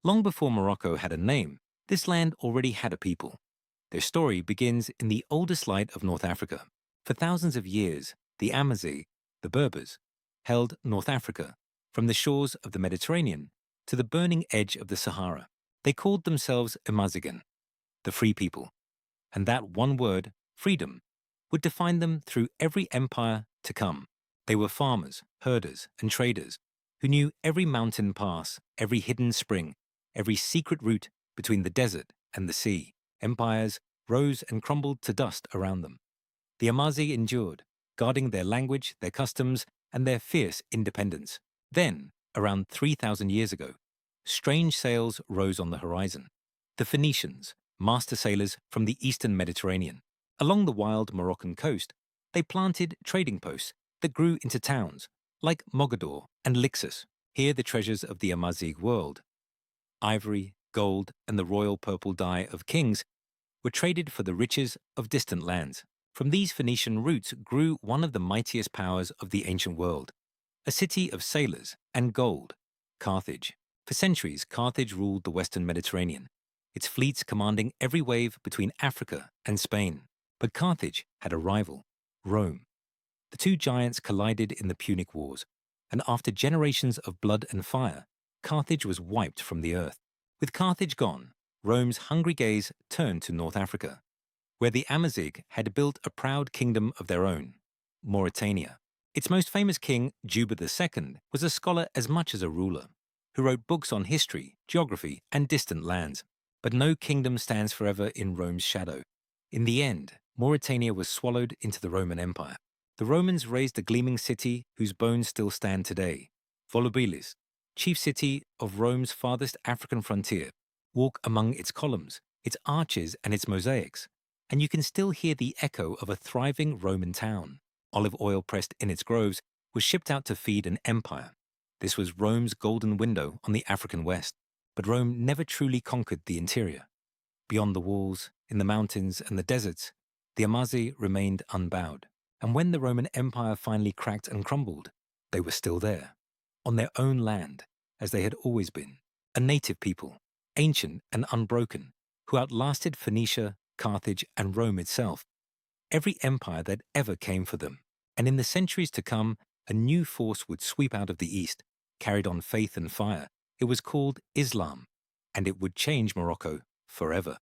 Long before Morocco had a name, this land already had a people. Their story begins in the oldest light of North Africa. For thousands of years, the Amazigh, the Berbers, held North Africa, from the shores of the Mediterranean to the burning edge of the Sahara. They called themselves Amazigan, the free people, and that one word, freedom, would define them through every empire to come. They were farmers, herders, and traders who knew every mountain pass, every hidden spring, every secret route between the desert and the sea. Empires rose and crumbled to dust around them. The Amazigh endured, guarding their language, their customs, and their fierce independence. Then, around 3,000 years ago, strange sails rose on the horizon. The Phoenicians, master sailors from the eastern Mediterranean. Along the wild Moroccan coast, they planted trading posts that grew into towns, like Mogador and Lixus. Here the treasures of the Amazigh world, ivory, gold, and the royal purple dye of kings, were traded for the riches of distant lands. From these Phoenician roots grew one of the mightiest powers of the ancient world, a city of sailors and gold, Carthage. For centuries, Carthage ruled the western Mediterranean, its fleets commanding every wave between Africa and Spain. But Carthage had a rival, Rome. The two giants collided in the Punic Wars, and after generations of blood and fire, Carthage was wiped from the earth. With Carthage gone, Rome's hungry gaze turned to North Africa, where the Amazigh had built a proud kingdom of their own, Mauretania. Its most famous king, Juba II, was a scholar as much as a ruler, who wrote books on history, geography, and distant lands. But no kingdom stands forever in Rome's shadow. In the end, Mauretania was swallowed into the Roman Empire. The Romans razed a gleaming city whose bones still stand today, Volubilis, chief city of Rome's farthest African frontier. Walk among its columns, its arches, and its mosaics, and you can still hear the echo of a thriving Roman town. Olive oil pressed in its groves was shipped out to feed an empire. This was Rome's golden window on the African West. But Rome never truly conquered the interior. Beyond the walls, in the mountains and the deserts, the Amazigh remained unbowed. And when the Roman Empire finally cracked and crumbled, they were still there, on their own land, as they had always been, a native people, ancient and unbroken, who outlasted Phoenicia, Carthage, and Rome itself, every empire that ever came for them. And in the centuries to come, a new force would sweep out of the east, carried on faith and fire. It was called Islam, and it would change Morocco forever.